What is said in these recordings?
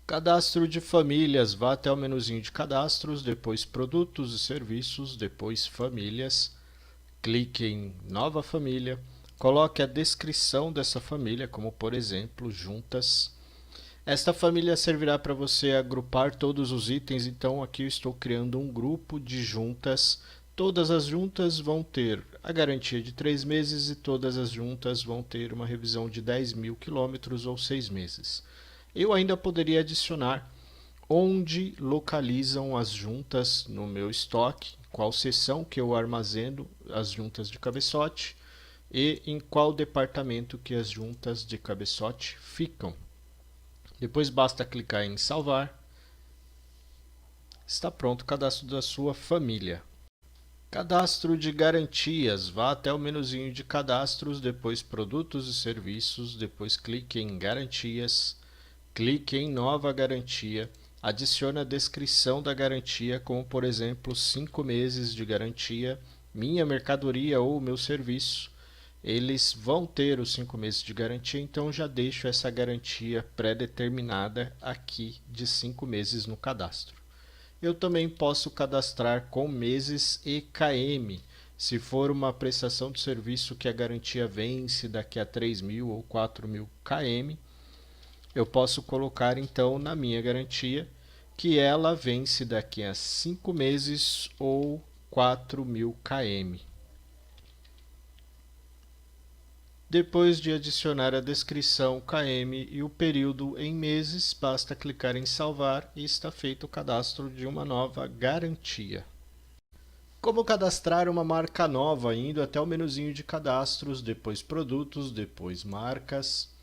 Cadastro de famílias, vá até o menuzinho de cadastros, depois produtos e serviços, depois famílias, clique em nova família, coloque a descrição dessa família, como por exemplo, juntas. Esta família servirá para você agrupar todos os itens, então aqui eu estou criando um grupo de juntas. Todas as juntas vão ter a garantia de 3 meses e todas as juntas vão ter uma revisão de 10.000 quilômetros ou 6 meses. Eu ainda poderia adicionar onde localizam as juntas no meu estoque, qual seção que eu armazeno as juntas de cabeçote e em qual departamento que as juntas de cabeçote ficam. Depois basta clicar em salvar. Está pronto o cadastro da sua família. Cadastro de garantias. Vá até o menuzinho de cadastros, depois produtos e serviços, depois clique em garantias, clique em nova garantia, adicione a descrição da garantia, como por exemplo 5 meses de garantia, minha mercadoria ou meu serviço. Eles vão ter os 5 meses de garantia, então já deixo essa garantia pré-determinada aqui de 5 meses no cadastro. Eu também posso cadastrar com meses e km. Se for uma prestação de serviço que a garantia vence daqui a 3.000 ou 4.000 km, eu posso colocar então na minha garantia que ela vence daqui a 5 meses ou 4.000 km. Depois de adicionar a descrição km e o período em meses, basta clicar em salvar e está feito o cadastro de uma nova garantia. Como cadastrar uma marca nova? Indo até o menuzinho de cadastros, depois produtos, depois marcas.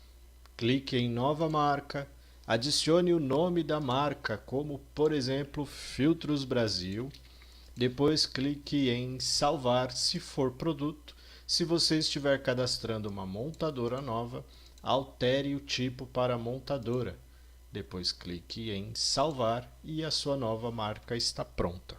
Clique em nova marca, adicione o nome da marca, como por exemplo Filtros Brasil. Depois clique em salvar se for produto. Se você estiver cadastrando uma montadora nova, altere o tipo para montadora. Depois clique em salvar e a sua nova marca está pronta.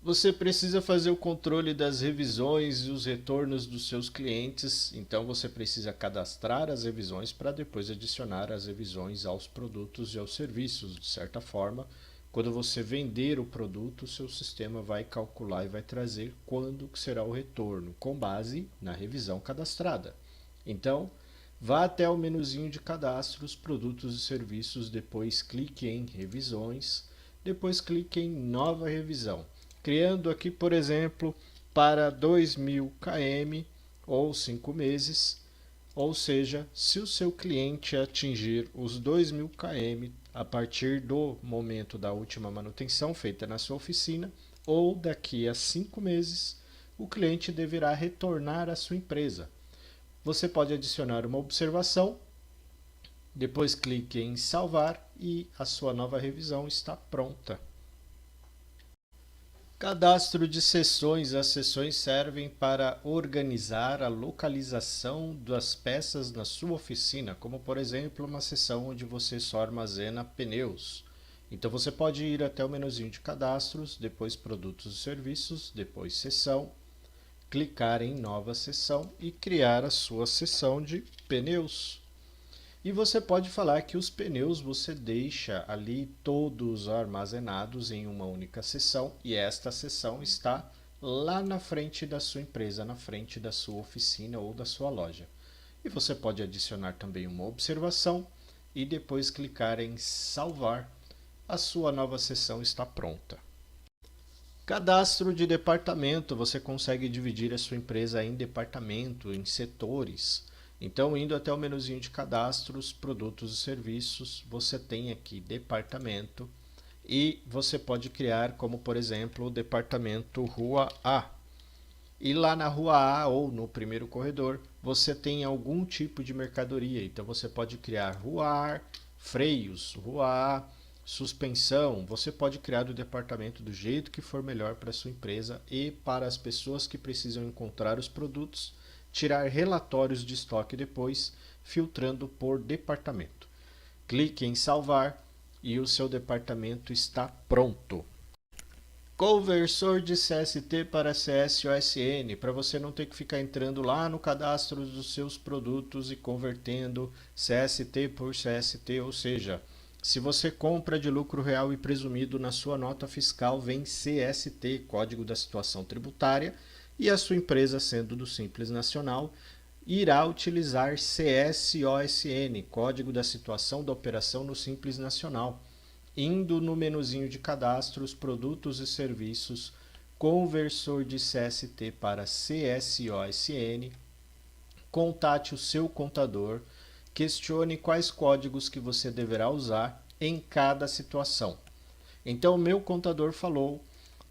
Você precisa fazer o controle das revisões e os retornos dos seus clientes, então você precisa cadastrar as revisões para depois adicionar as revisões aos produtos e aos serviços. De certa forma, quando você vender o produto, o seu sistema vai calcular e vai trazer quando será o retorno, com base na revisão cadastrada. Então, vá até o menuzinho de cadastros, produtos e serviços, depois clique em revisões, depois clique em nova revisão. Criando aqui, por exemplo, para 2.000 km ou 5 meses, ou seja, se o seu cliente atingir os 2.000 km a partir do momento da última manutenção feita na sua oficina, ou daqui a 5 meses, o cliente deverá retornar à sua empresa. Você pode adicionar uma observação, depois clique em salvar e a sua nova revisão está pronta. Cadastro de sessões. As sessões servem para organizar a localização das peças na sua oficina, como por exemplo uma seção onde você só armazena pneus. Então você pode ir até o menuzinho de cadastros, depois produtos e serviços, depois seção, clicar em nova seção e criar a sua seção de pneus. E você pode falar que os pneus você deixa ali todos armazenados em uma única seção e esta seção está lá na frente da sua empresa, na frente da sua oficina ou da sua loja. E você pode adicionar também uma observação e depois clicar em salvar. A sua nova seção está pronta. Cadastro de departamento. Você consegue dividir a sua empresa em departamento, em setores. Então, indo até o menuzinho de cadastros, produtos e serviços, você tem aqui departamento e você pode criar como, por exemplo, o departamento Rua A. E lá na Rua A ou no primeiro corredor, você tem algum tipo de mercadoria. Então, você pode criar Rua A, freios, Rua A, suspensão. Você pode criar o departamento do jeito que for melhor para a sua empresa e para as pessoas que precisam encontrar os produtos, tirar relatórios de estoque depois, filtrando por departamento. Clique em salvar e o seu departamento está pronto. Conversor de CST para CS/OSN, para você não ter que ficar entrando lá no cadastro dos seus produtos e convertendo CST por CST, ou seja, se você compra de lucro real e presumido, na sua nota fiscal vem CST, Código da Situação Tributária, e a sua empresa, sendo do Simples Nacional, irá utilizar CS/OSN, Código da Situação da Operação no Simples Nacional. Indo no menuzinho de cadastros, produtos e serviços, conversor de CST para CS/OSN, contate o seu contador, questione quais códigos que você deverá usar em cada situação. Então, o meu contador falou: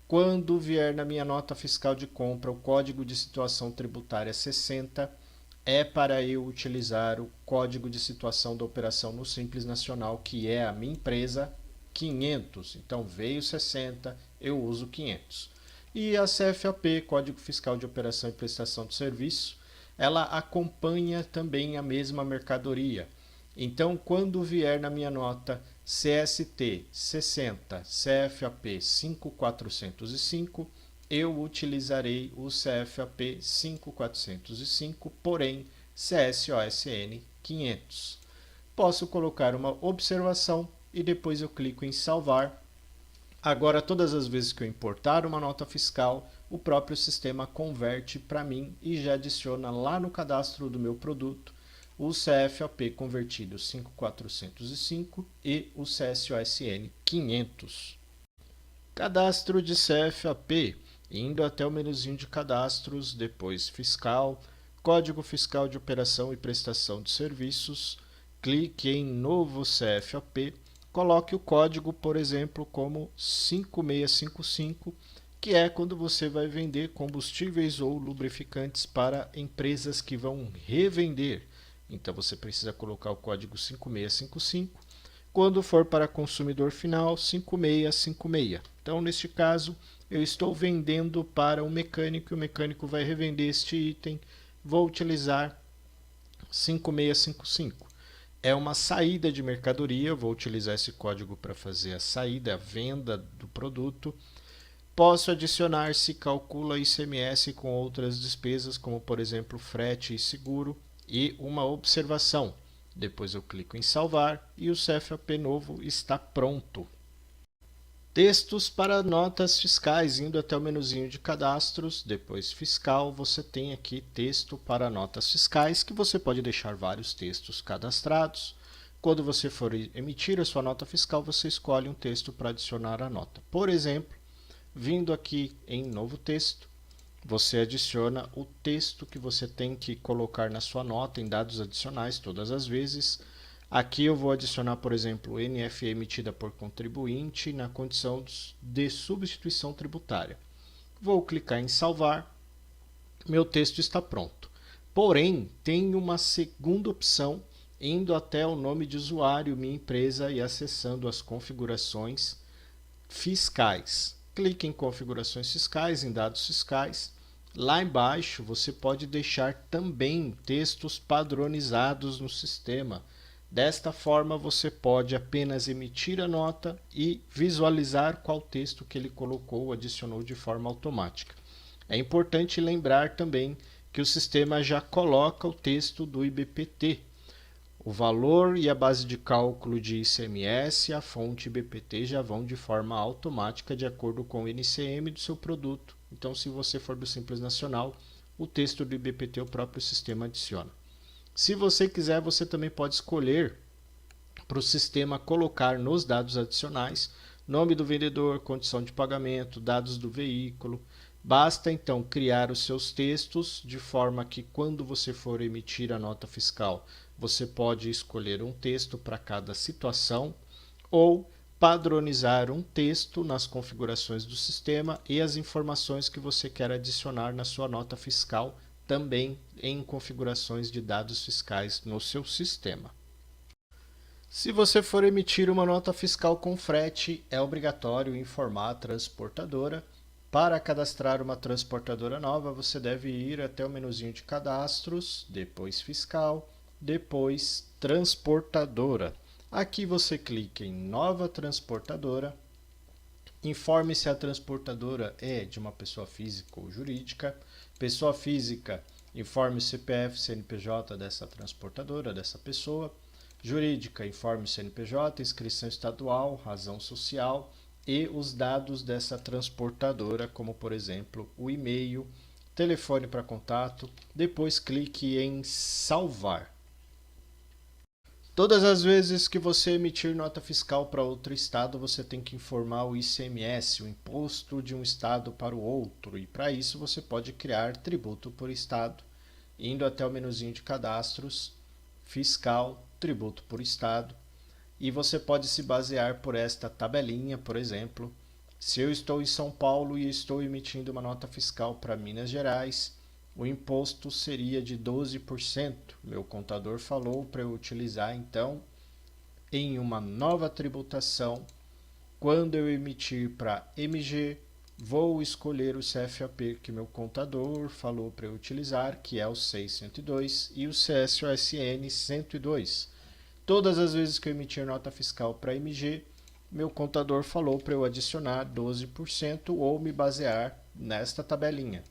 quando vier na minha nota fiscal de compra o código de situação tributária 60, é para eu utilizar o código de situação da operação no Simples Nacional, que é a minha empresa, 500. Então veio 60, eu uso 500. E a CFOP, Código Fiscal de Operação e Prestação de Serviço, ela acompanha também a mesma mercadoria. Então, quando vier na minha nota CST 60, CFOP 5405, eu utilizarei o CFOP 5405, porém CS/OSN 500. Posso colocar uma observação e depois eu clico em salvar. Agora, todas as vezes que eu importar uma nota fiscal, o próprio sistema converte para mim e já adiciona lá no cadastro do meu produto o CFOP convertido 5405 e o CS/OSN 500. Cadastro de CFOP, indo até o menuzinho de cadastros, depois fiscal, Código Fiscal de Operação e Prestação de Serviços, clique em novo CFOP, coloque o código, por exemplo, como 5655, que é quando você vai vender combustíveis ou lubrificantes para empresas que vão revender. Então você precisa colocar o código 5655. Quando for para consumidor final, 5656. Então, neste caso, eu estou vendendo para um mecânico e o mecânico vai revender este item. Vou utilizar 5655. É uma saída de mercadoria, vou utilizar esse código para fazer a saída, a venda do produto. Posso adicionar se calcula ICMS com outras despesas, como por exemplo frete e seguro, e uma observação. Depois eu clico em salvar e o CFOP novo está pronto. Textos para notas fiscais, indo até o menuzinho de cadastros, depois fiscal, você tem aqui texto para notas fiscais, que você pode deixar vários textos cadastrados. Quando você for emitir a sua nota fiscal, você escolhe um texto para adicionar à nota. Por exemplo, vindo aqui em novo texto, você adiciona o texto que você tem que colocar na sua nota em dados adicionais todas as vezes. Aqui eu vou adicionar, por exemplo, NFE emitida por contribuinte na condição de substituição tributária. Vou clicar em salvar. Meu texto está pronto. Porém, tem uma segunda opção, indo até o nome de usuário, minha empresa, e acessando as configurações fiscais. Clique em configurações fiscais, em dados fiscais. Lá embaixo você pode deixar também textos padronizados no sistema. Desta forma você pode apenas emitir a nota e visualizar qual texto que ele colocou ou adicionou de forma automática. É importante lembrar também que o sistema já coloca o texto do IBPT. O valor e a base de cálculo de ICMS e a fonte IBPT já vão de forma automática de acordo com o NCM do seu produto. Então, se você for do Simples Nacional, o texto do IBPT o próprio sistema adiciona. Se você quiser, você também pode escolher para o sistema colocar nos dados adicionais nome do vendedor, condição de pagamento, dados do veículo. Basta então criar os seus textos de forma que quando você for emitir a nota fiscal, você pode escolher um texto para cada situação ou padronizar um texto nas configurações do sistema e as informações que você quer adicionar na sua nota fiscal também em configurações de dados fiscais no seu sistema. Se você for emitir uma nota fiscal com frete, é obrigatório informar a transportadora. Para cadastrar uma transportadora nova, você deve ir até o menuzinho de cadastros, depois fiscal, depois transportadora. Aqui você clica em nova transportadora Informe se a transportadora é de uma pessoa física ou jurídica. Pessoa física, informe o CPF, CNPJ dessa transportadora, dessa pessoa. Jurídica, informe o CNPJ, inscrição estadual, razão social e os dados dessa transportadora, como por exemplo o e-mail, telefone para contato. Depois clique em salvar. Todas as vezes que você emitir nota fiscal para outro estado, você tem que informar o ICMS, o imposto de um estado para o outro. E para isso você pode criar tributo por estado, indo até o menuzinho de cadastros, fiscal, tributo por estado. E você pode se basear por esta tabelinha, por exemplo. Se eu estou em São Paulo e estou emitindo uma nota fiscal para Minas Gerais, o imposto seria de 12%. Meu contador falou para eu utilizar, então, em uma nova tributação, quando eu emitir para MG, vou escolher o CFAP que meu contador falou para eu utilizar, que é o 602, e o CSOSN 102. Todas as vezes que eu emitir nota fiscal para MG, meu contador falou para eu adicionar 12% ou me basear nesta tabelinha.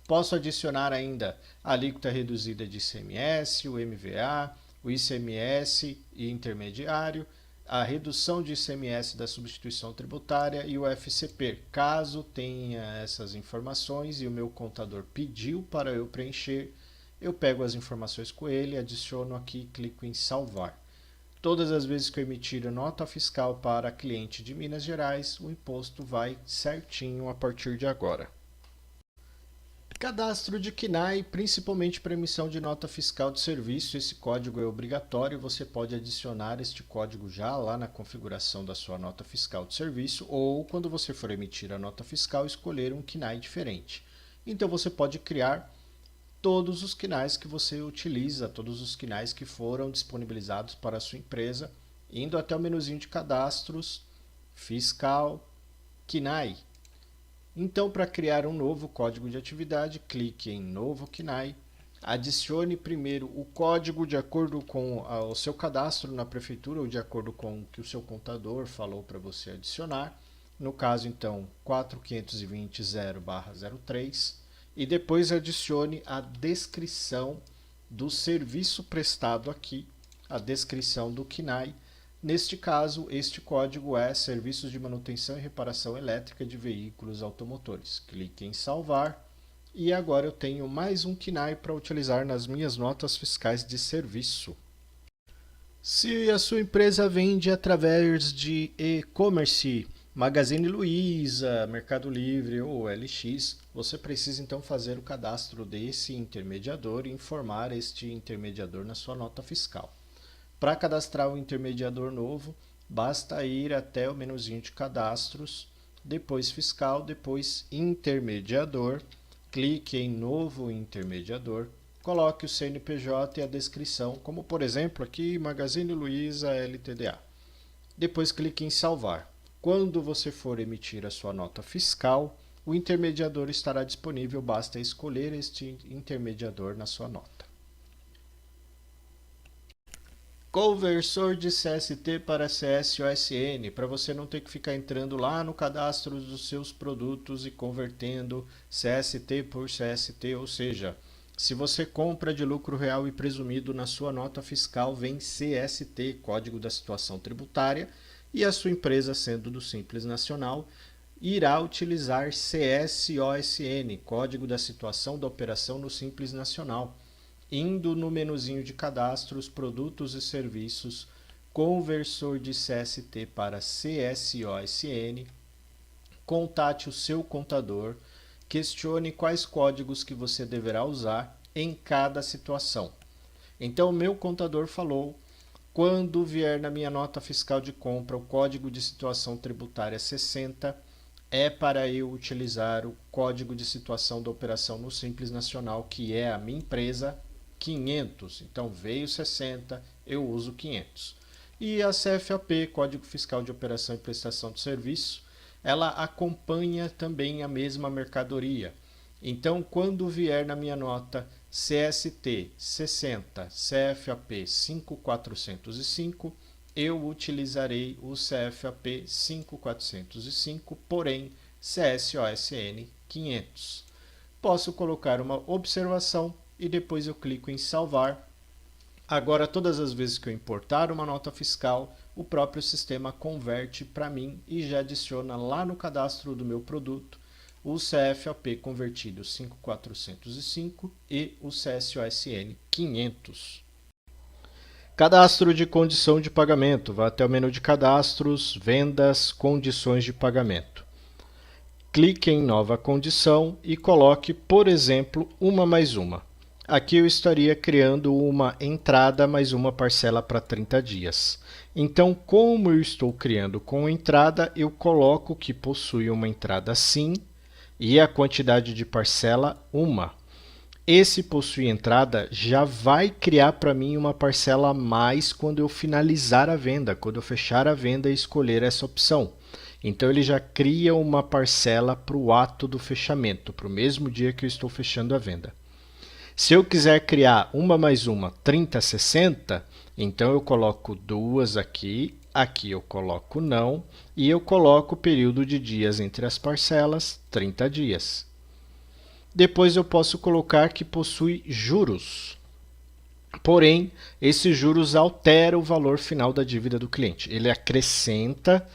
Posso adicionar ainda a alíquota reduzida de ICMS, o MVA, o ICMS e intermediário, a redução de ICMS da substituição tributária e o FCP. Caso tenha essas informações e o meu contador pediu para eu preencher, eu pego as informações com ele, adiciono aqui e clico em salvar. Todas as vezes que eu emitir a nota fiscal para cliente de Minas Gerais, o imposto vai certinho a partir de agora. Cadastro de CNAE, principalmente para emissão de nota fiscal de serviço. Esse código é obrigatório, você pode adicionar este código já lá na configuração da sua nota fiscal de serviço ou quando você for emitir a nota fiscal escolher um CNAE diferente. Então você pode criar todos os CNAEs que você utiliza, todos os CNAEs que foram disponibilizados para a sua empresa, indo até o menuzinho de cadastros, fiscal, CNAE. Então, para criar um novo código de atividade, clique em Novo CNAE, adicione primeiro o código de acordo com o seu cadastro na prefeitura ou de acordo com o que o seu contador falou para você adicionar. No caso, então, 45200/03 e depois adicione a descrição do serviço prestado aqui, a descrição do CNAE. Neste caso, este código é Serviços de Manutenção e Reparação Elétrica de Veículos Automotores. Clique em salvar e agora eu tenho mais um CNAE para utilizar nas minhas notas fiscais de serviço. Se a sua empresa vende através de e-commerce, Magazine Luiza, Mercado Livre ou LX, você precisa então fazer o cadastro desse intermediador e informar este intermediador na sua nota fiscal. Para cadastrar o intermediador novo, basta ir até o menuzinho de cadastros, depois fiscal, depois intermediador, clique em novo intermediador, coloque o CNPJ e a descrição, como por exemplo aqui Magazine Luiza LTDA. Depois clique em salvar. Quando você for emitir a sua nota fiscal, o intermediador estará disponível, basta escolher este intermediador na sua nota. Conversor de CST para CSOSN, para você não ter que ficar entrando lá no cadastro dos seus produtos e convertendo CST por CST, ou seja, se você compra de lucro real e presumido, na sua nota fiscal vem CST, Código da Situação Tributária, e a sua empresa, sendo do Simples Nacional, irá utilizar CSOSN, Código da Situação da Operação no Simples Nacional. Indo no menuzinho de cadastros, produtos e serviços, conversor de CST para CSOSN, contate o seu contador, questione quais códigos que você deverá usar em cada situação. Então, o meu contador falou, quando vier na minha nota fiscal de compra o código de situação tributária 60, é para eu utilizar o código de situação da operação no Simples Nacional, que é a minha empresa, 500. Então veio 60, eu uso 500. E a CFAP, Código Fiscal de Operação e Prestação de Serviço, ela acompanha também a mesma mercadoria. Então, quando vier na minha nota CST 60, CFAP 5405, eu utilizarei o CFAP 5405, porém CSOSN 500. Posso colocar uma observação e depois eu clico em salvar. Agora, todas as vezes que eu importar uma nota fiscal, o próprio sistema converte para mim e já adiciona lá no cadastro do meu produto o CFAP convertido 5405 e o CSOSN 500. Cadastro de condição de pagamento. Vá até o menu de cadastros, vendas, condições de pagamento. Clique em nova condição e coloque, por exemplo, uma mais uma. Aqui eu estaria criando uma entrada mais uma parcela para 30 dias. Então, como eu estou criando com entrada, eu coloco que possui uma entrada sim e a quantidade de parcela uma. Esse possui entrada já vai criar para mim uma parcela a mais quando eu finalizar a venda, quando eu fechar a venda e escolher essa opção. Então ele já cria uma parcela para o ato do fechamento, para o mesmo dia que eu estou fechando a venda. Se eu quiser criar uma mais uma 30, 60, então eu coloco duas aqui, aqui eu coloco não, e eu coloco o período de dias entre as parcelas, 30 dias. Depois eu posso colocar que possui juros. Porém, esses juros alteram o valor final da dívida do cliente. Ele acrescenta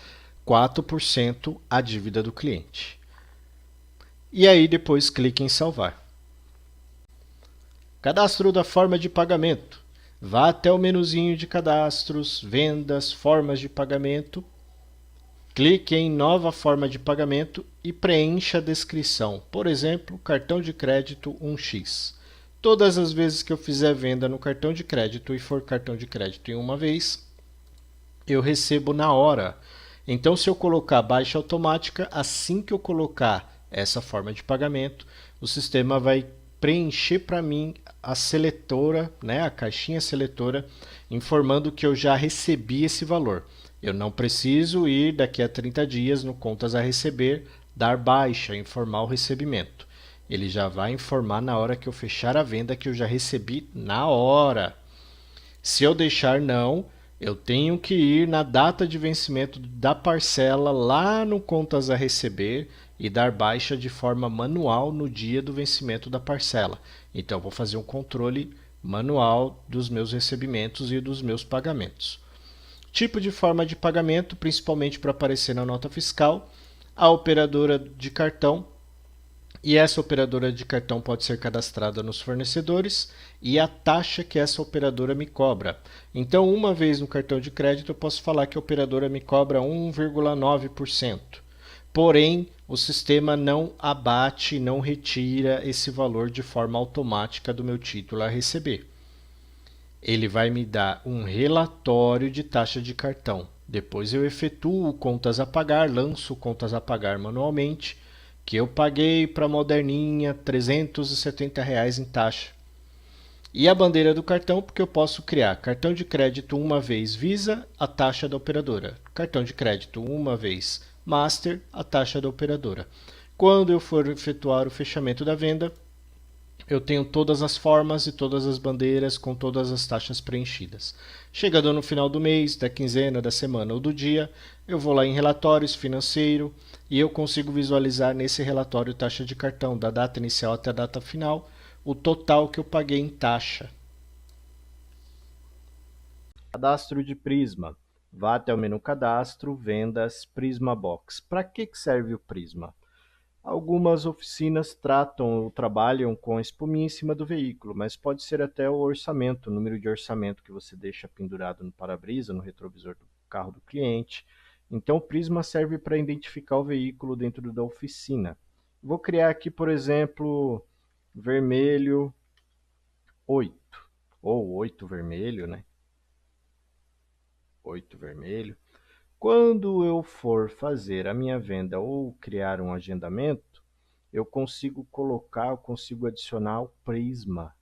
4% à dívida do cliente. E aí depois clique em salvar. Cadastro da forma de pagamento. Vá até o menuzinho de cadastros, vendas, formas de pagamento. Clique em nova forma de pagamento e preencha a descrição. Por exemplo, cartão de crédito 1x. Todas as vezes que eu fizer venda no cartão de crédito e for cartão de crédito em uma vez, eu recebo na hora. Então, se eu colocar baixa automática, assim que eu colocar essa forma de pagamento, o sistema vai preencher para mim a seletora, né, a caixinha seletora, informando que eu já recebi esse valor. Eu não preciso ir daqui a 30 dias no contas a receber, dar baixa, informar o recebimento. Ele já vai informar na hora que eu fechar a venda que eu já recebi na hora. Se eu deixar não, eu tenho que ir na data de vencimento da parcela lá no contas a receber e dar baixa de forma manual no dia do vencimento da parcela. Então, eu vou fazer um controle manual dos meus recebimentos e dos meus pagamentos. Tipo de forma de pagamento, principalmente para aparecer na nota fiscal, a operadora de cartão. E essa operadora de cartão pode ser cadastrada nos fornecedores e a taxa que essa operadora me cobra. Então, uma vez no cartão de crédito, eu posso falar que a operadora me cobra 1,9%. Porém, o sistema não abate, não retira esse valor de forma automática do meu título a receber. Ele vai me dar um relatório de taxa de cartão. Depois eu efetuo contas a pagar, lanço contas a pagar manualmente, que eu paguei para a Moderninha R$ 370 em taxa. E a bandeira do cartão, porque eu posso criar cartão de crédito uma vez Visa, a taxa da operadora. Cartão de crédito uma vez Master, a taxa da operadora. Quando eu for efetuar o fechamento da venda, eu tenho todas as formas e todas as bandeiras com todas as taxas preenchidas. Chegando no final do mês, da quinzena, da semana ou do dia, eu vou lá em relatórios financeiro e eu consigo visualizar nesse relatório taxa de cartão, da data inicial até a data final, o total que eu paguei em taxa. Cadastro de Prisma. Vá até o menu Cadastro, Vendas, Prisma Box. Para que serve o Prisma? Algumas oficinas tratam ou trabalham com a espuminha em cima do veículo, mas pode ser até o orçamento, o número de orçamento que você deixa pendurado no para-brisa, no retrovisor do carro do cliente. Então, o Prisma serve para identificar o veículo dentro da oficina. Vou criar aqui, por exemplo, vermelho 8, ou 8 vermelho, né? 8 vermelho. Quando eu for fazer a minha venda ou criar um agendamento, eu consigo colocar, eu consigo adicionar o prisma.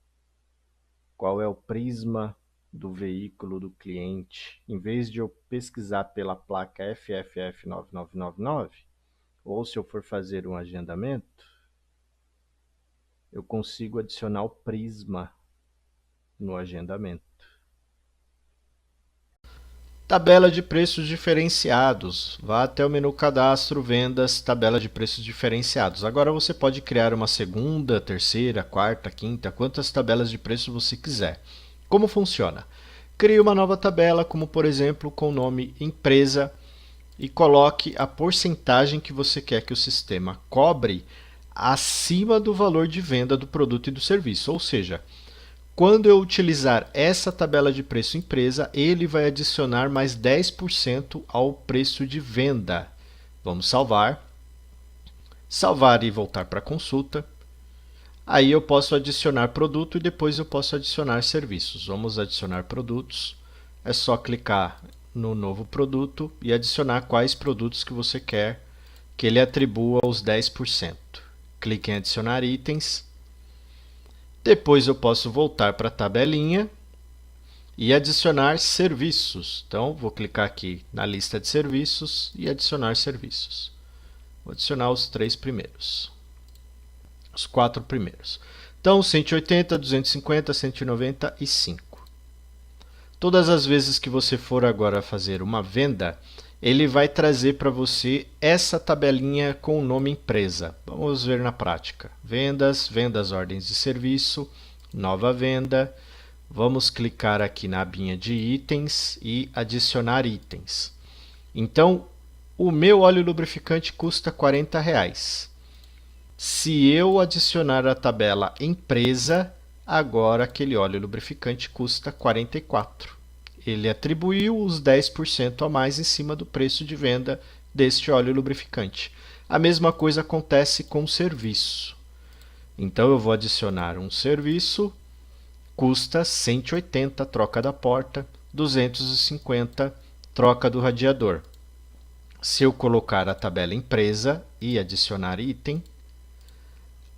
Qual é o prisma do veículo do cliente? Em vez de eu pesquisar pela placa FFF 9999, ou se eu for fazer um agendamento, eu consigo adicionar o prisma no agendamento. Tabela de preços diferenciados. Vá até o menu Cadastro, Vendas, Tabela de preços diferenciados. Agora você pode criar uma segunda, terceira, quarta, quinta, quantas tabelas de preço você quiser. Como funciona? Crie uma nova tabela, como por exemplo com o nome Empresa, e coloque a porcentagem que você quer que o sistema cobre acima do valor de venda do produto e do serviço. Ou seja, quando eu utilizar essa tabela de preço empresa, ele vai adicionar mais 10% ao preço de venda. Vamos salvar. Salvar e voltar para a consulta. Aí eu posso adicionar produto e depois eu posso adicionar serviços. Vamos adicionar produtos. É só clicar no novo produto e adicionar quais produtos que você quer que ele atribua os 10%. Clique em adicionar itens. Depois eu posso voltar para a tabelinha e adicionar serviços. Então, vou clicar aqui na lista de serviços e adicionar serviços. Vou adicionar os 3 primeiros. Os 4 primeiros. Então, 180, 250, 195. Todas as vezes que você for agora fazer uma venda, ele vai trazer para você essa tabelinha com o nome empresa. Vamos ver na prática. Vendas, vendas, ordens de serviço, nova venda. Vamos clicar aqui na abinha de itens e adicionar itens. Então, o meu óleo lubrificante custa R$40. Se eu adicionar a tabela empresa, agora aquele óleo lubrificante custa R$44. Ele atribuiu os 10% a mais em cima do preço de venda deste óleo lubrificante. A mesma coisa acontece com o serviço. Então eu vou adicionar um serviço, custa 180, troca da porta, 250, troca do radiador. Se eu colocar a tabela empresa e adicionar item,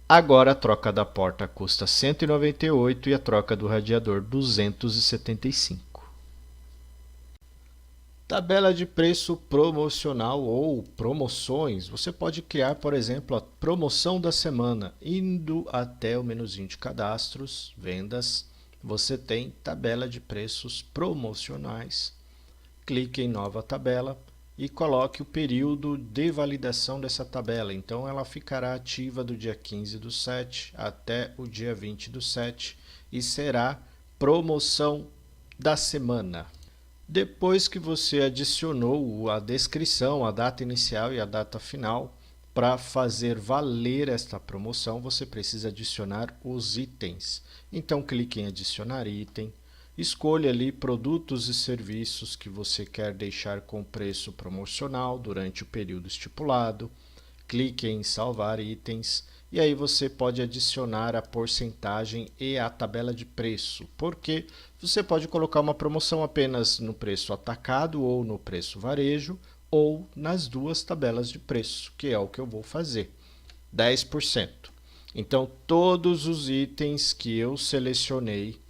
agora a troca da porta custa 198 e a troca do radiador 275. Tabela de preço promocional ou promoções. Você pode criar, por exemplo, a promoção da semana. Indo até o menuzinho de cadastros, vendas, você tem tabela de preços promocionais. Clique em nova tabela e coloque o período de validação dessa tabela. Então, ela ficará ativa do dia 15/7 até o dia 20/7 e será promoção da semana. Depois que você adicionou a descrição, a data inicial e a data final, para fazer valer esta promoção, você precisa adicionar os itens. Então, clique em adicionar item, escolha ali produtos e serviços que você quer deixar com preço promocional durante o período estipulado, clique em salvar itens e aí você pode adicionar a porcentagem e a tabela de preço, porque você pode colocar uma promoção apenas no preço atacado ou no preço varejo, ou nas duas tabelas de preço, que é o que eu vou fazer, 10%. Então, todos os itens que eu selecionei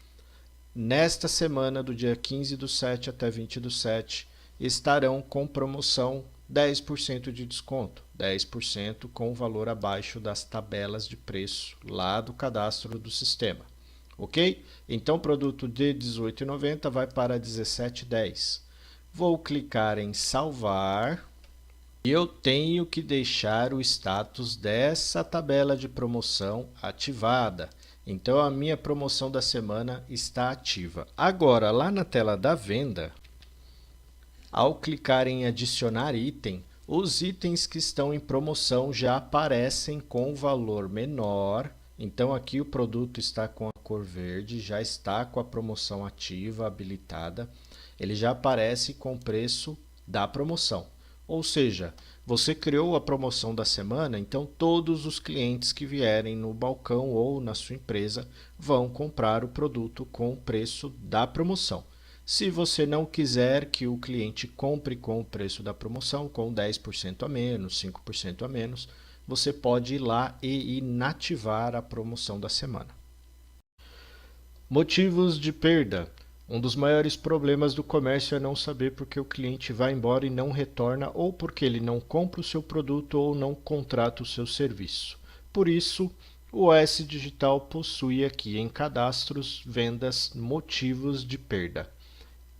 nesta semana, do dia 15/7 até 20/7, estarão com promoção 10% de desconto, 10% com o valor abaixo das tabelas de preço lá do cadastro do sistema. Ok? Então, o produto de R$18,90 vai para R$17,10. Vou clicar em salvar e eu tenho que deixar o status dessa tabela de promoção ativada. Então, a minha promoção da semana está ativa. Agora, lá na tela da venda, ao clicar em adicionar item, os itens que estão em promoção já aparecem com valor menor. Então, aqui o produto está com a cor verde, já está com a promoção ativa, habilitada. Ele já aparece com o preço da promoção. Ou seja, você criou a promoção da semana, então todos os clientes que vierem no balcão ou na sua empresa vão comprar o produto com o preço da promoção. Se você não quiser que o cliente compre com o preço da promoção, com 10% a menos, 5% a menos, você pode ir lá e inativar a promoção da semana. Motivos de perda. Um dos maiores problemas do comércio é não saber porque o cliente vai embora e não retorna, ou porque ele não compra o seu produto ou não contrata o seu serviço. Por isso, o OS Digital possui aqui em cadastros, vendas, motivos de perda.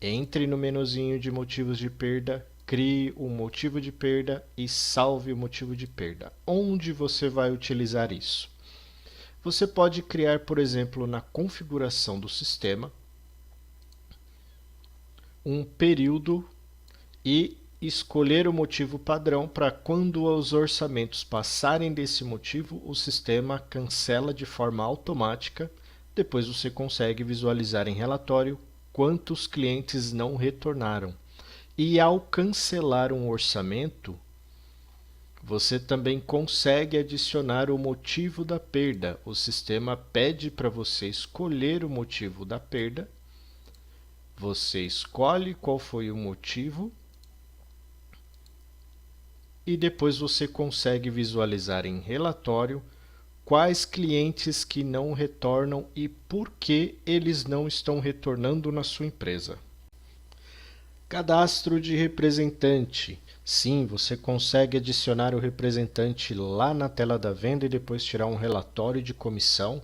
Entre no menuzinho de motivos de perda, crie um motivo de perda e salve o motivo de perda. Onde você vai utilizar isso? Você pode criar, por exemplo, na configuração do sistema, um período e escolher o motivo padrão para quando os orçamentos passarem desse motivo, o sistema cancela de forma automática. Depois você consegue visualizar em relatório quantos clientes não retornaram. E ao cancelar um orçamento, você também consegue adicionar o motivo da perda. O sistema pede para você escolher o motivo da perda. Você escolhe qual foi o motivo e depois você consegue visualizar em relatório quais clientes que não retornam e por que eles não estão retornando na sua empresa. Cadastro de representante. Sim, você consegue adicionar o representante lá na tela da venda e depois tirar um relatório de comissão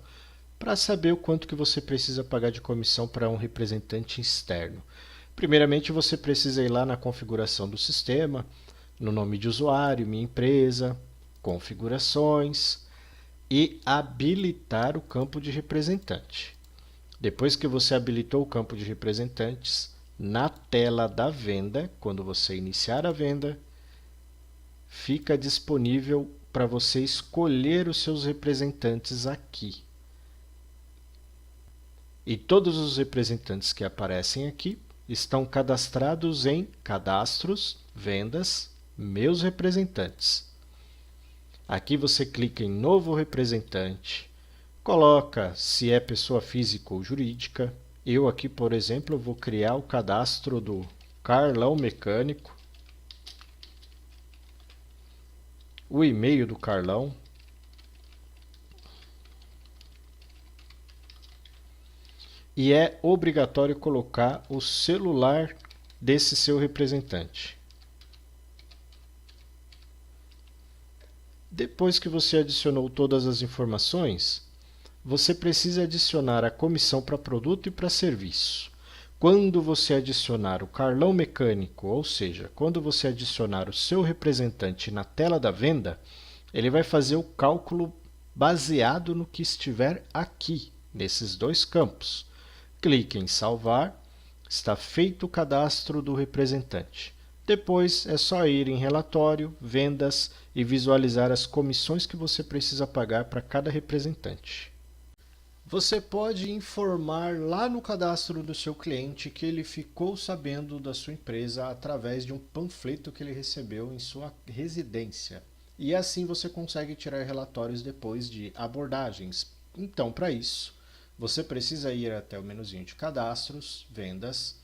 para saber o quanto que você precisa pagar de comissão para um representante externo. Primeiramente, você precisa ir lá na configuração do sistema, no nome de usuário, minha empresa, configurações e habilitar o campo de representante. Depois que você habilitou o campo de representantes, na tela da venda, quando você iniciar a venda, fica disponível para você escolher os seus representantes aqui. E todos os representantes que aparecem aqui estão cadastrados em Cadastros, Vendas, Meus Representantes. Aqui você clica em Novo Representante, coloca se é pessoa física ou jurídica. Eu aqui, por exemplo, vou criar o cadastro do Carlão Mecânico, o e-mail do Carlão, e é obrigatório colocar o celular desse seu representante. Depois que você adicionou todas as informações, você precisa adicionar a comissão para produto e para serviço. Quando você adicionar o Carlão Mecânico, ou seja, quando você adicionar o seu representante na tela da venda, ele vai fazer o cálculo baseado no que estiver aqui, nesses dois campos. Clique em salvar, está feito o cadastro do representante. Depois é só ir em relatório, vendas e visualizar as comissões que você precisa pagar para cada representante. Você pode informar lá no cadastro do seu cliente que ele ficou sabendo da sua empresa através de um panfleto que ele recebeu em sua residência. E assim você consegue tirar relatórios depois de abordagens. Então, para isso, você precisa ir até o menuzinho de cadastros, vendas,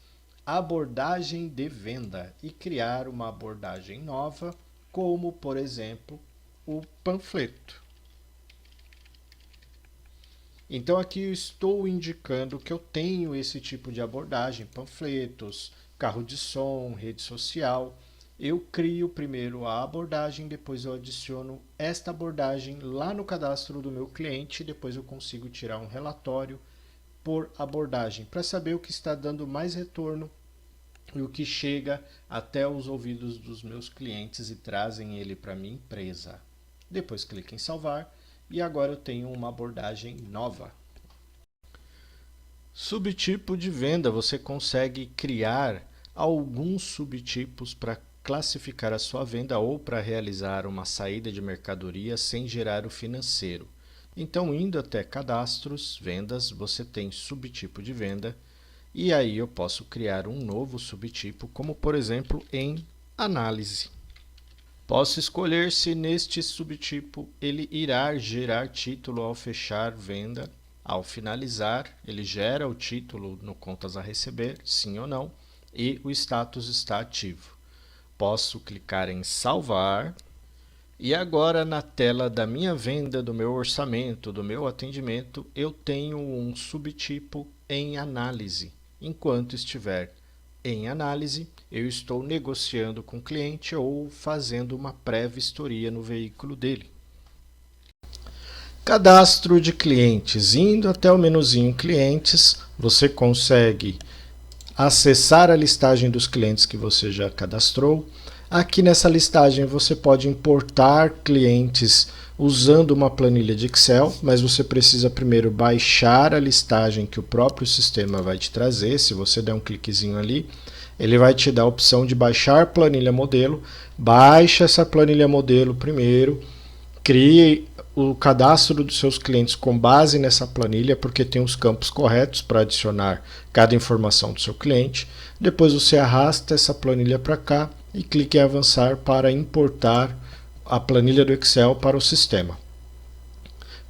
abordagem de venda e criar uma abordagem nova, como, por exemplo, o panfleto. Então aqui eu estou indicando que eu tenho esse tipo de abordagem, panfletos, carro de som, rede social. Eu crio primeiro a abordagem, depois eu adiciono esta abordagem lá no cadastro do meu cliente, depois eu consigo tirar um relatório por abordagem, para saber o que está dando mais retorno e o que chega até os ouvidos dos meus clientes e trazem ele para minha empresa. Depois clique em salvar. E agora eu tenho uma abordagem nova. Subtipo de venda. Você consegue criar alguns subtipos para classificar a sua venda ou para realizar uma saída de mercadoria sem gerar o financeiro. Então, indo até cadastros, vendas, você tem subtipo de venda. E aí eu posso criar um novo subtipo, como por exemplo em análise. Posso escolher se neste subtipo ele irá gerar título ao fechar venda. Ao finalizar, ele gera o título no contas a receber, sim ou não, e o status está ativo. Posso clicar em salvar e agora na tela da minha venda, do meu orçamento, do meu atendimento, eu tenho um subtipo em análise. Enquanto estiver em análise, eu estou negociando com o cliente ou fazendo uma pré-vistoria no veículo dele. Cadastro de clientes. Indo até o menuzinho clientes, você consegue acessar a listagem dos clientes que você já cadastrou. Aqui nessa listagem você pode importar clientes usando uma planilha de Excel, mas você precisa primeiro baixar a listagem que o próprio sistema vai te trazer. Se você der um cliquezinho ali, ele vai te dar a opção de baixar planilha modelo. Baixa essa planilha modelo primeiro, crie o cadastro dos seus clientes com base nessa planilha, porque tem os campos corretos para adicionar cada informação do seu cliente. Depois você arrasta essa planilha para cá e clique em avançar para importar a planilha do Excel para o sistema.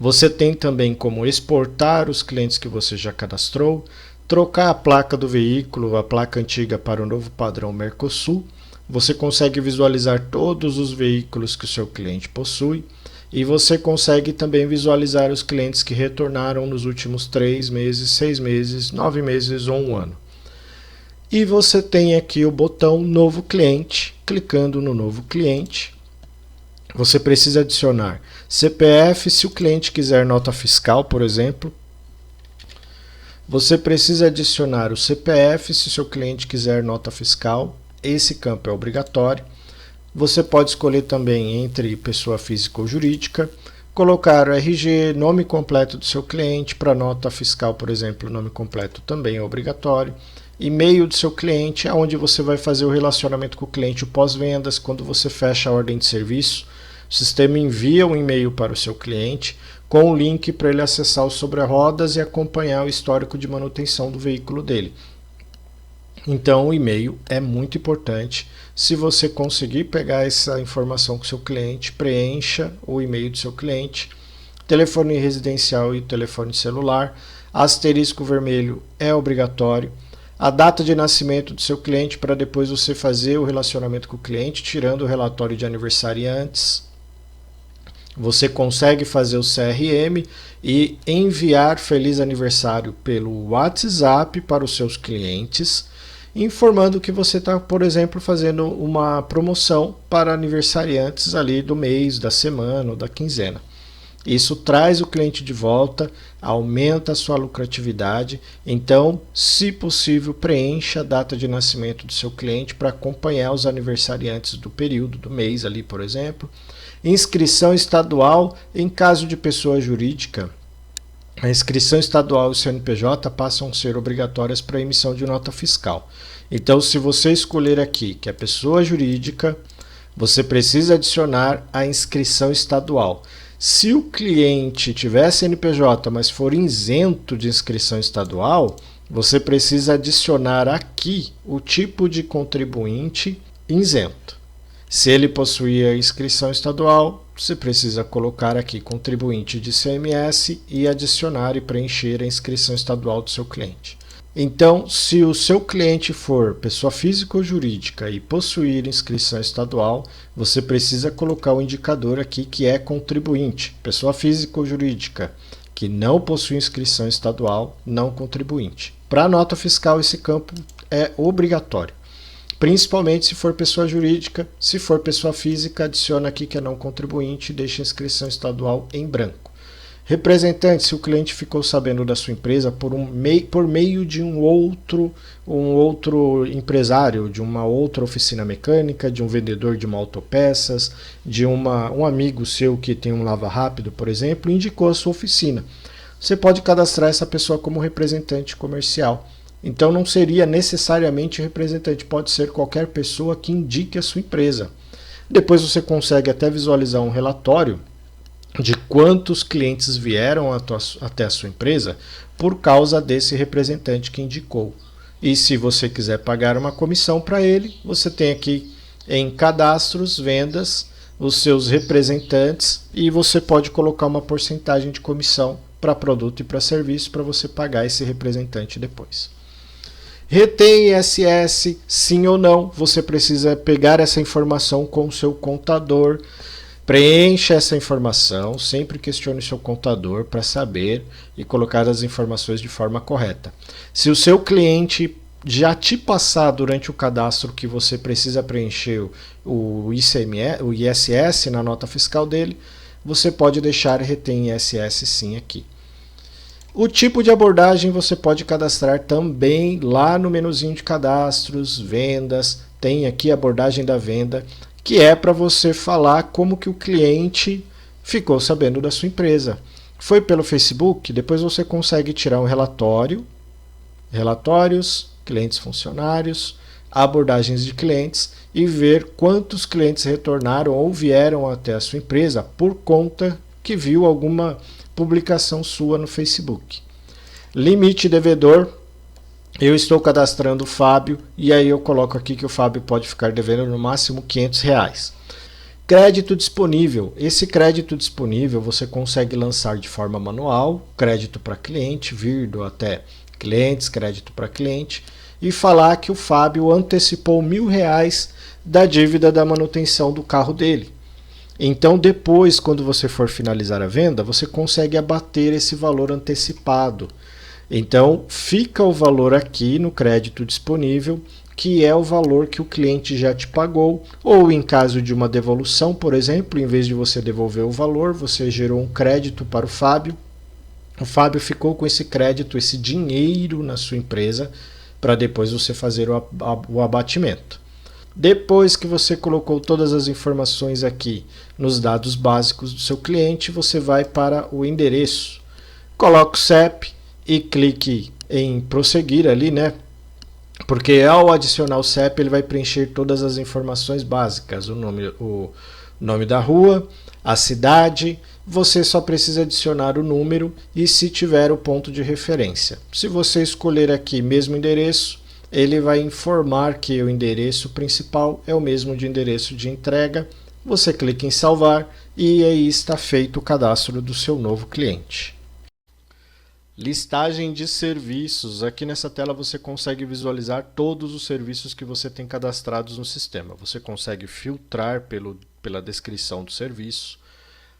Você tem também como exportar os clientes que você já cadastrou, trocar a placa do veículo, a placa antiga, para o novo padrão Mercosul. Você consegue visualizar todos os veículos que o seu cliente possui e você consegue também visualizar os clientes que retornaram nos últimos 3 meses, 6 meses, 9 meses ou 1 ano. E você tem aqui o botão Novo Cliente. Clicando no Novo Cliente, você precisa adicionar CPF se o cliente quiser nota fiscal, por exemplo. Você precisa adicionar o CPF se o seu cliente quiser nota fiscal. Esse campo é obrigatório. Você pode escolher também entre pessoa física ou jurídica, colocar o RG, nome completo do seu cliente. Para nota fiscal, por exemplo, o nome completo também é obrigatório. E-mail do seu cliente, onde você vai fazer o relacionamento com o cliente pós-vendas. Quando você fecha a ordem de serviço, o sistema envia um e-mail para o seu cliente com o link para ele acessar o sobre-rodas e acompanhar o histórico de manutenção do veículo dele. Então o e-mail é muito importante. Se você conseguir pegar essa informação com o seu cliente, preencha o e-mail do seu cliente. Telefone residencial e telefone celular. Asterisco vermelho é obrigatório. A data de nascimento do seu cliente, para depois você fazer o relacionamento com o cliente, tirando o relatório de aniversariantes. Você consegue fazer o CRM e enviar feliz aniversário pelo WhatsApp para os seus clientes, informando que você está, por exemplo, fazendo uma promoção para aniversariantes ali do mês, da semana ou da quinzena. Isso traz o cliente de volta, aumenta a sua lucratividade. Então, se possível, preencha a data de nascimento do seu cliente para acompanhar os aniversariantes do período, do mês ali, por exemplo. Inscrição estadual em caso de pessoa jurídica. A inscrição estadual e o CNPJ passam a ser obrigatórias para a emissão de nota fiscal. Então, se você escolher aqui que é pessoa jurídica, você precisa adicionar a inscrição estadual. Se o cliente tiver CNPJ, mas for isento de inscrição estadual, você precisa adicionar aqui o tipo de contribuinte isento. Se ele possuir a inscrição estadual, você precisa colocar aqui contribuinte de ICMS e adicionar e preencher a inscrição estadual do seu cliente. Então, se o seu cliente for pessoa física ou jurídica e possuir inscrição estadual, você precisa colocar o indicador aqui que é contribuinte, pessoa física ou jurídica, que não possui inscrição estadual, não contribuinte. Para a nota fiscal, esse campo é obrigatório, principalmente se for pessoa jurídica. Se for pessoa física, adiciona aqui que é não contribuinte e deixa a inscrição estadual em branco. Representante, se o cliente ficou sabendo da sua empresa por meio de um outro empresário, de uma outra oficina mecânica, de um vendedor de uma autopeças, de um amigo seu que tem um lava rápido, por exemplo, indicou a sua oficina. Você pode cadastrar essa pessoa como representante comercial. Então não seria necessariamente representante, pode ser qualquer pessoa que indique a sua empresa. Depois você consegue até visualizar um relatório de quantos clientes vieram até a sua empresa por causa desse representante que indicou. E se você quiser pagar uma comissão para ele, você tem aqui em cadastros, vendas, os seus representantes e você pode colocar uma porcentagem de comissão para produto e para serviço para você pagar esse representante depois. Retém ISS, sim ou não? Você precisa pegar essa informação com o seu contador. Preencha essa informação, sempre questione o seu contador para saber e colocar as informações de forma correta. Se o seu cliente já te passar durante o cadastro que você precisa preencher o ISS na nota fiscal dele, você pode deixar retém ISS sim aqui. O tipo de abordagem você pode cadastrar também lá no menuzinho de cadastros, vendas, tem aqui a abordagem da venda, que é para você falar como que o cliente ficou sabendo da sua empresa. Foi pelo Facebook, depois você consegue tirar um relatório, relatórios, clientes funcionários, abordagens de clientes e ver quantos clientes retornaram ou vieram até a sua empresa por conta que viu alguma publicação sua no Facebook. Limite devedor, eu estou cadastrando o Fábio e aí eu coloco aqui que o Fábio pode ficar devendo no máximo R$ 500. Crédito disponível. Esse crédito disponível você consegue lançar de forma manual, crédito para cliente, vir do até clientes, crédito para cliente, e falar que o Fábio antecipou R$ 1.000 da dívida da manutenção do carro dele. Então, depois, quando você for finalizar a venda, você consegue abater esse valor antecipado. Então, fica o valor aqui no crédito disponível, que é o valor que o cliente já te pagou, ou em caso de uma devolução, por exemplo, em vez de você devolver o valor, você gerou um crédito para o Fábio ficou com esse crédito, esse dinheiro na sua empresa, para depois você fazer o abatimento. Depois que você colocou todas as informações aqui nos dados básicos do seu cliente, você vai para o endereço. Coloca o CEP e clique em prosseguir ali, né? Porque ao adicionar o CEP, ele vai preencher todas as informações básicas, o nome da rua, a cidade. Você só precisa adicionar o número e se tiver o ponto de referência. Se você escolher aqui mesmo endereço, ele vai informar que o endereço principal é o mesmo de endereço de entrega. Você clica em salvar e aí está feito o cadastro do seu novo cliente. Listagem de serviços. Aqui nessa tela você consegue visualizar todos os serviços que você tem cadastrados no sistema. Você consegue filtrar pela descrição do serviço.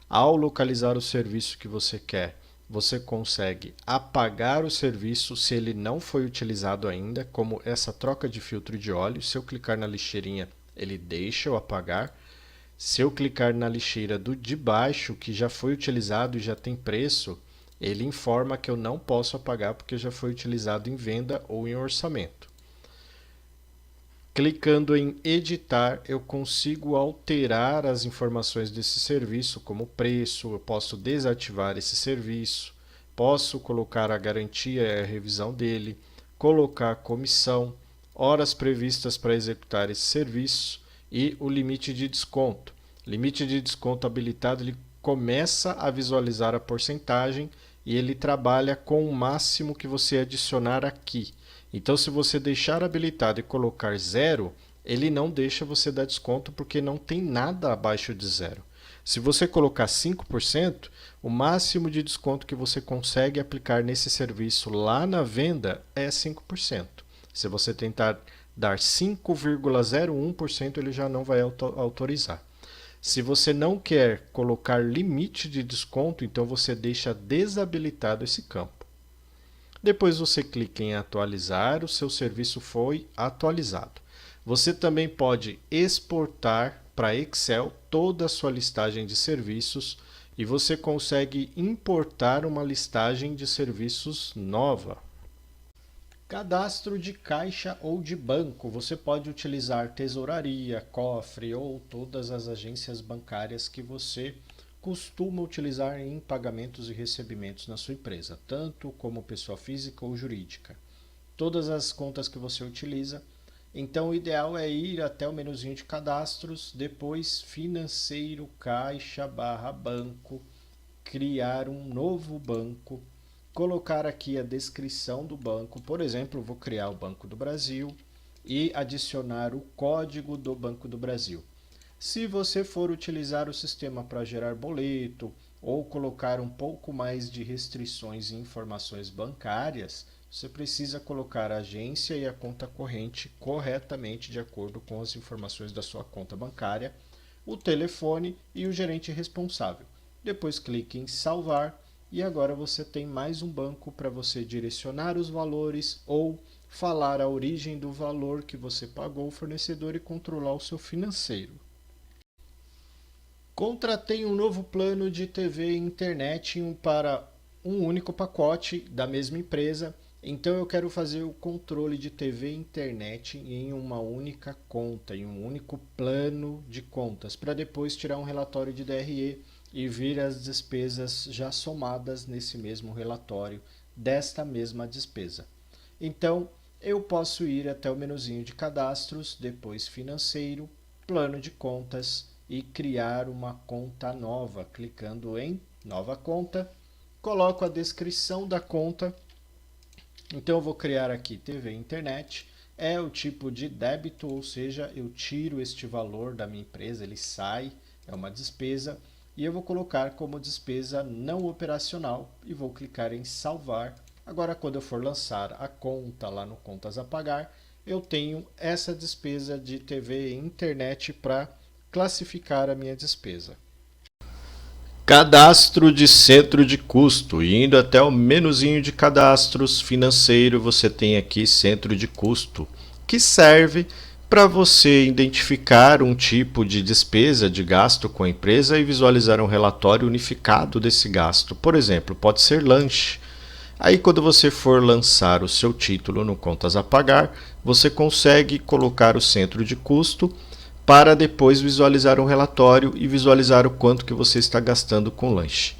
Ao localizar o serviço que você quer, você consegue apagar o serviço se ele não foi utilizado ainda, como essa troca de filtro de óleo. Se eu clicar na lixeirinha, ele deixa eu apagar. Se eu clicar na lixeira de baixo, que já foi utilizado e já tem preço, ele informa que eu não posso apagar porque já foi utilizado em venda ou em orçamento. Clicando em editar, eu consigo alterar as informações desse serviço, como preço, eu posso desativar esse serviço, posso colocar a garantia e a revisão dele, colocar comissão, horas previstas para executar esse serviço e o limite de desconto. Limite de desconto habilitado, ele começa a visualizar a porcentagem e ele trabalha com o máximo que você adicionar aqui. Então, se você deixar habilitado e colocar 0, ele não deixa você dar desconto porque não tem nada abaixo de 0. Se você colocar 5%, o máximo de desconto que você consegue aplicar nesse serviço lá na venda é 5%. Se você tentar dar 5,01%, ele já não vai autorizar. Se você não quer colocar limite de desconto, então você deixa desabilitado esse campo. Depois você clica em atualizar, o seu serviço foi atualizado. Você também pode exportar para Excel toda a sua listagem de serviços e você consegue importar uma listagem de serviços nova. Cadastro de caixa ou de banco. Você pode utilizar tesouraria, cofre ou todas as agências bancárias que você costuma utilizar em pagamentos e recebimentos na sua empresa, tanto como pessoa física ou jurídica. Todas as contas que você utiliza. Então, o ideal é ir até o menuzinho de cadastros, depois financeiro, caixa / banco, criar um novo banco, colocar aqui a descrição do banco. Por exemplo, vou criar o Banco do Brasil e adicionar o código do Banco do Brasil. Se você for utilizar o sistema para gerar boleto ou colocar um pouco mais de restrições e informações bancárias, você precisa colocar a agência e a conta corrente corretamente de acordo com as informações da sua conta bancária, o telefone e o gerente responsável. Depois clique em salvar e agora você tem mais um banco para você direcionar os valores ou falar a origem do valor que você pagou ao fornecedor e controlar o seu financeiro. Contratei um novo plano de TV e internet para um único pacote da mesma empresa. Então eu quero fazer o controle de TV e internet em uma única conta, em um único plano de contas, para depois tirar um relatório de DRE e vir as despesas já somadas nesse mesmo relatório desta mesma despesa. Então eu posso ir até o menuzinho de cadastros, depois financeiro, plano de contas e criar uma conta nova, clicando em nova conta. Coloco a descrição da conta. Então eu vou criar aqui TV e internet, é o tipo de débito, ou seja, eu tiro este valor da minha empresa, ele sai, é uma despesa, e eu vou colocar como despesa não operacional e vou clicar em salvar. Agora quando eu for lançar a conta lá no contas a pagar, eu tenho essa despesa de TV e internet para classificar a minha despesa. Cadastro de centro de custo. Indo até o menuzinho de cadastros financeiro, você tem aqui centro de custo, que serve para você identificar um tipo de despesa de gasto com a empresa e visualizar um relatório unificado desse gasto. Por exemplo, pode ser lanche. Aí quando você for lançar o seu título no Contas a Pagar, você consegue colocar o centro de custo para depois visualizar um relatório e visualizar o quanto que você está gastando com lanche.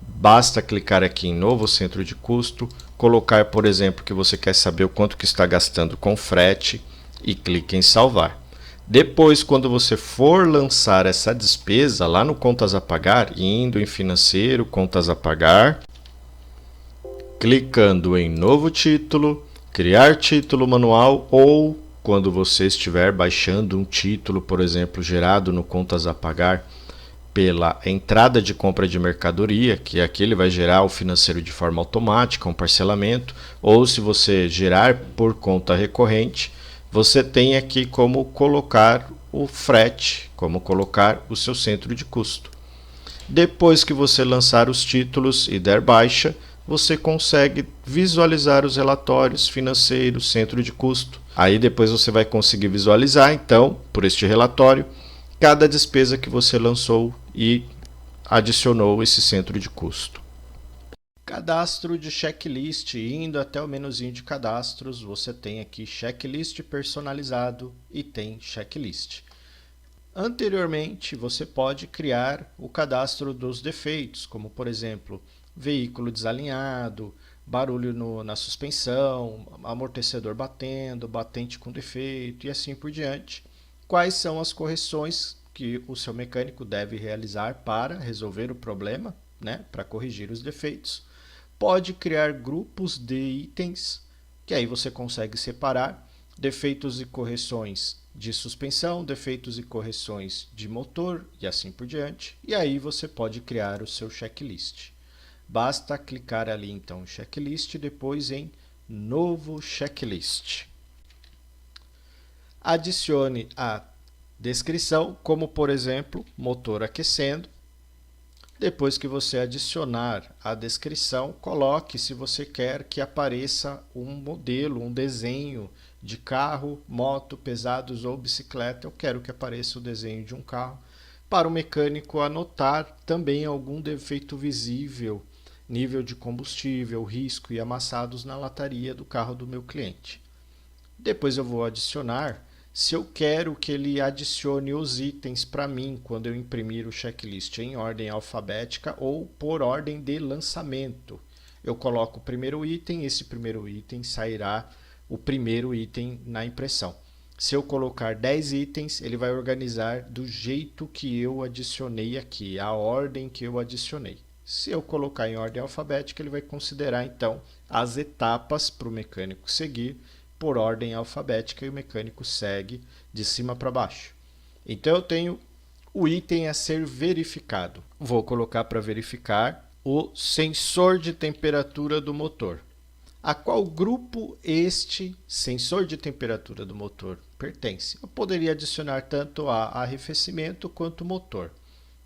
Basta clicar aqui em novo centro de custo, colocar, por exemplo, que você quer saber o quanto que está gastando com frete e clique em salvar. Depois, quando você for lançar essa despesa lá no Contas a Pagar, indo em financeiro, Contas a Pagar, clicando em novo título, criar título manual ou quando você estiver baixando um título, por exemplo, gerado no Contas a Pagar pela entrada de compra de mercadoria, que aqui ele vai gerar o financeiro de forma automática, um parcelamento, ou se você gerar por conta recorrente, você tem aqui como colocar o frete, como colocar o seu centro de custo. Depois que você lançar os títulos e der baixa, você consegue visualizar os relatórios financeiros, centro de custo. Aí depois você vai conseguir visualizar, então, por este relatório, cada despesa que você lançou e adicionou esse centro de custo. Cadastro de checklist. Indo até o menuzinho de cadastros, você tem aqui checklist personalizado e tem checklist. Anteriormente, você pode criar o cadastro dos defeitos, como por exemplo, veículo desalinhado, barulho na suspensão, amortecedor batendo, batente com defeito e assim por diante. Quais são as correções que o seu mecânico deve realizar para resolver o problema, né, para corrigir os defeitos. Pode criar grupos de itens, que aí você consegue separar defeitos e correções de suspensão, defeitos e correções de motor e assim por diante. E aí você pode criar o seu checklist. Basta clicar ali então checklist e depois em novo checklist. Adicione a descrição, como por exemplo, motor aquecendo. Depois que você adicionar a descrição, coloque se você quer que apareça um modelo, um desenho de carro, moto, pesados ou bicicleta. Eu quero que apareça o desenho de um carro, para o mecânico anotar também algum defeito visível, nível de combustível, risco e amassados na lataria do carro do meu cliente. Depois eu vou adicionar, se eu quero que ele adicione os itens para mim quando eu imprimir o checklist em ordem alfabética ou por ordem de lançamento. Eu coloco o primeiro item, esse primeiro item sairá o primeiro item na impressão. Se eu colocar 10 itens, ele vai organizar do jeito que eu adicionei aqui, a ordem que eu adicionei. Se eu colocar em ordem alfabética, ele vai considerar então as etapas para o mecânico seguir por ordem alfabética e o mecânico segue de cima para baixo. Então eu tenho o item a ser verificado. Vou colocar para verificar o sensor de temperatura do motor. A qual grupo este sensor de temperatura do motor pertence? Eu poderia adicionar tanto a arrefecimento quanto motor.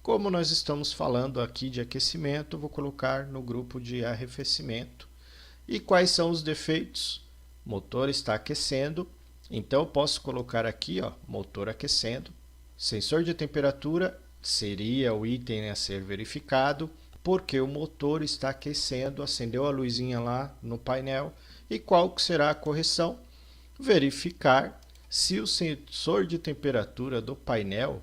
Como nós estamos falando aqui de aquecimento, vou colocar no grupo de arrefecimento. E quais são os defeitos? Motor está aquecendo, então eu posso colocar aqui, ó, motor aquecendo. Sensor de temperatura seria o item a ser verificado. porque o motor está aquecendo, acendeu a luzinha lá no painel. E qual que será a correção? Verificar se o sensor de temperatura do painel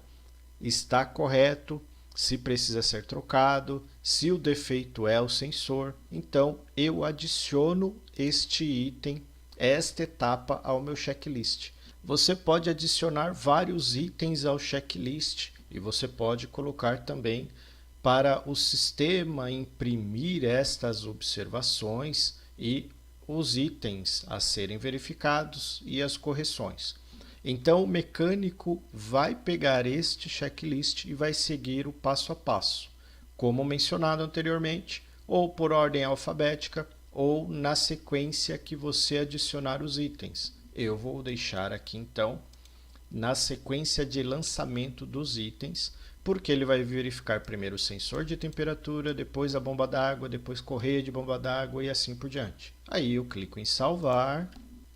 está correto, se precisa ser trocado, se o defeito é o sensor. Então, eu adiciono este item, esta etapa ao meu checklist. Você pode adicionar vários itens ao checklist e você pode colocar também para o sistema imprimir estas observações e os itens a serem verificados e as correções. Então, o mecânico vai pegar este checklist e vai seguir o passo a passo, como mencionado anteriormente, ou por ordem alfabética, ou na sequência que você adicionar os itens. Eu vou deixar aqui, então, na sequência de lançamento dos itens, porque ele vai verificar primeiro o sensor de temperatura, depois a bomba d'água, depois correia de bomba d'água e assim por diante. Aí eu clico em salvar.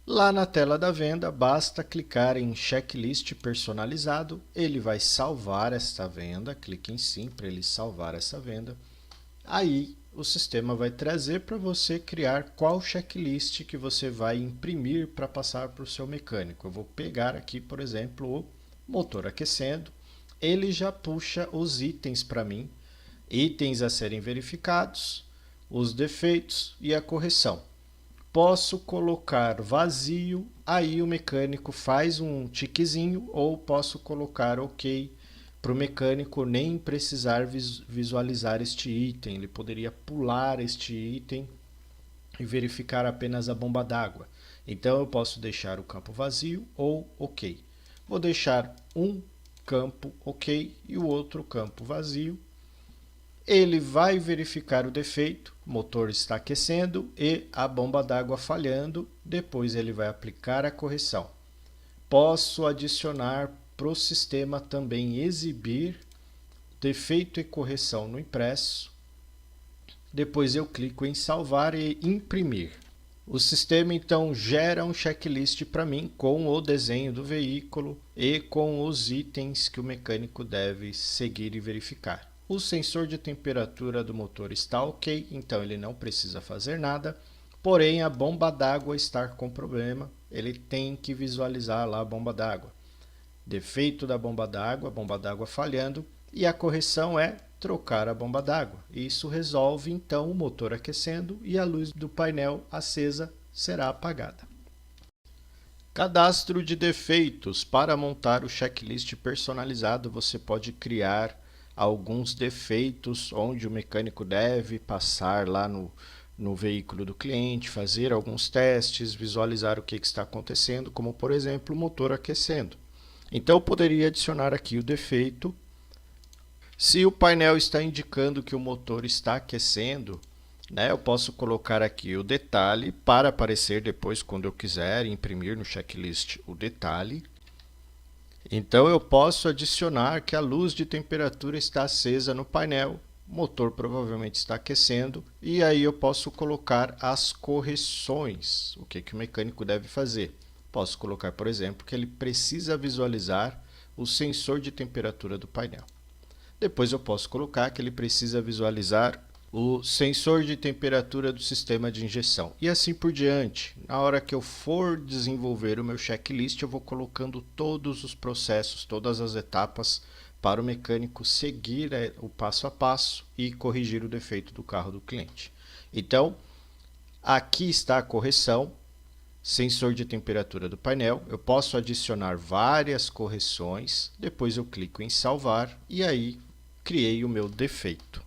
Lá na tela da venda, basta clicar em checklist personalizado, ele vai salvar esta venda, clique em sim para ele salvar essa venda. Aí o sistema vai trazer para você criar qual checklist que você vai imprimir para passar para o seu mecânico. Eu vou pegar aqui, por exemplo, o motor aquecendo, ele já puxa os itens para mim, itens a serem verificados, os defeitos e a correção. Posso colocar vazio, aí o mecânico faz um tiquezinho, ou posso colocar OK para o mecânico nem precisar visualizar este item. Ele poderia pular este item e verificar apenas a bomba d'água. Então eu posso deixar o campo vazio ou OK. Vou deixar um campo OK e o outro campo vazio. Ele vai verificar o defeito, o motor está aquecendo e a bomba d'água falhando, depois ele vai aplicar a correção. Posso adicionar para o sistema também exibir defeito e correção no impresso. Depois eu clico em salvar e imprimir. O sistema então gera um checklist para mim com o desenho do veículo e com os itens que o mecânico deve seguir e verificar. O sensor de temperatura do motor está OK, então ele não precisa fazer nada. Porém, a bomba d'água está com problema, ele tem que visualizar lá a bomba d'água. Defeito da bomba d'água falhando, e a correção é trocar a bomba d'água. Isso resolve então o motor aquecendo e a luz do painel acesa será apagada. Cadastro de defeitos. Para montar o checklist personalizado, você pode criar alguns defeitos onde o mecânico deve passar lá no veículo do cliente, fazer alguns testes, visualizar o que está acontecendo, como por exemplo o motor aquecendo. Então eu poderia adicionar aqui o defeito. Se o painel está indicando que o motor está aquecendo, eu posso colocar aqui o detalhe para aparecer depois quando eu quiser imprimir no checklist o detalhe. Então eu posso adicionar que a luz de temperatura está acesa no painel, o motor provavelmente está aquecendo, e aí eu posso colocar as correções, o que o mecânico deve fazer. Posso colocar, por exemplo, que ele precisa visualizar o sensor de temperatura do painel. Depois eu posso colocar que ele precisa visualizar o sensor de temperatura do sistema de injeção. E assim por diante. Na hora que eu for desenvolver o meu checklist, eu vou colocando todos os processos, todas as etapas para o mecânico seguir o passo a passo e corrigir o defeito do carro do cliente. Então, aqui está a correção, sensor de temperatura do painel. Eu posso adicionar várias correções, depois eu clico em salvar e aí criei o meu defeito.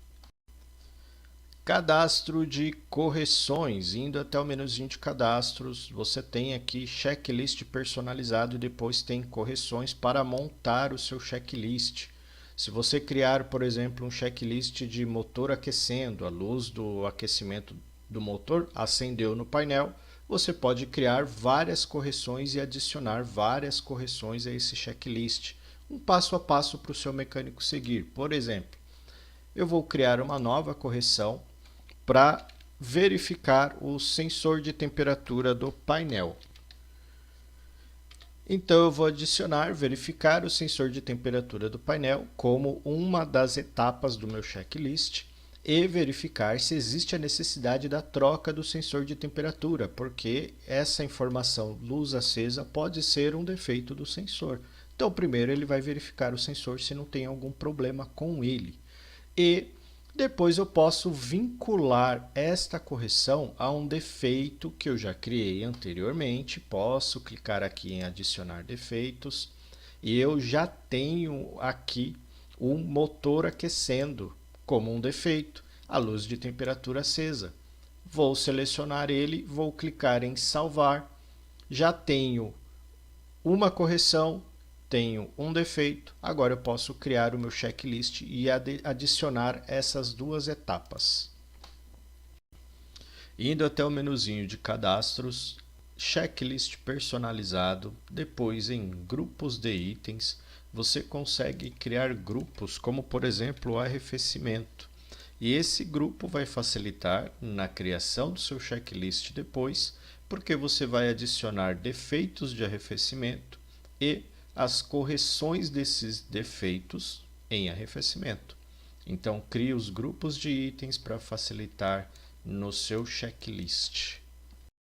Cadastro de correções, indo até o menuzinho de cadastros, você tem aqui checklist personalizado e depois tem correções para montar o seu checklist. Se você criar, por exemplo, um checklist de motor aquecendo, a luz do aquecimento do motor acendeu no painel, você pode criar várias correções e adicionar várias correções a esse checklist. Um passo a passo para o seu mecânico seguir. Por exemplo, eu vou criar uma nova correção para verificar o sensor de temperatura do painel. Então eu vou adicionar, verificar o sensor de temperatura do painel como uma das etapas do meu checklist. e verificar se existe a necessidade da troca do sensor de temperatura, porque essa informação luz acesa pode ser um defeito do sensor. Então, primeiro ele vai verificar o sensor se não tem algum problema com ele. E depois eu posso vincular esta correção a um defeito que eu já criei anteriormente. Posso clicar aqui em adicionar defeitos e eu já tenho aqui um motor aquecendo como um defeito, a luz de temperatura acesa. Vou selecionar ele, vou clicar em salvar. Já tenho uma correção, tenho um defeito. Agora eu posso criar o meu checklist e adicionar essas duas etapas. Indo até o menuzinho de cadastros, checklist personalizado, depois em grupos de itens, você consegue criar grupos, como por exemplo o arrefecimento. E esse grupo vai facilitar na criação do seu checklist depois, porque você vai adicionar defeitos de arrefecimento e as correções desses defeitos em arrefecimento. Então, crie os grupos de itens para facilitar no seu checklist.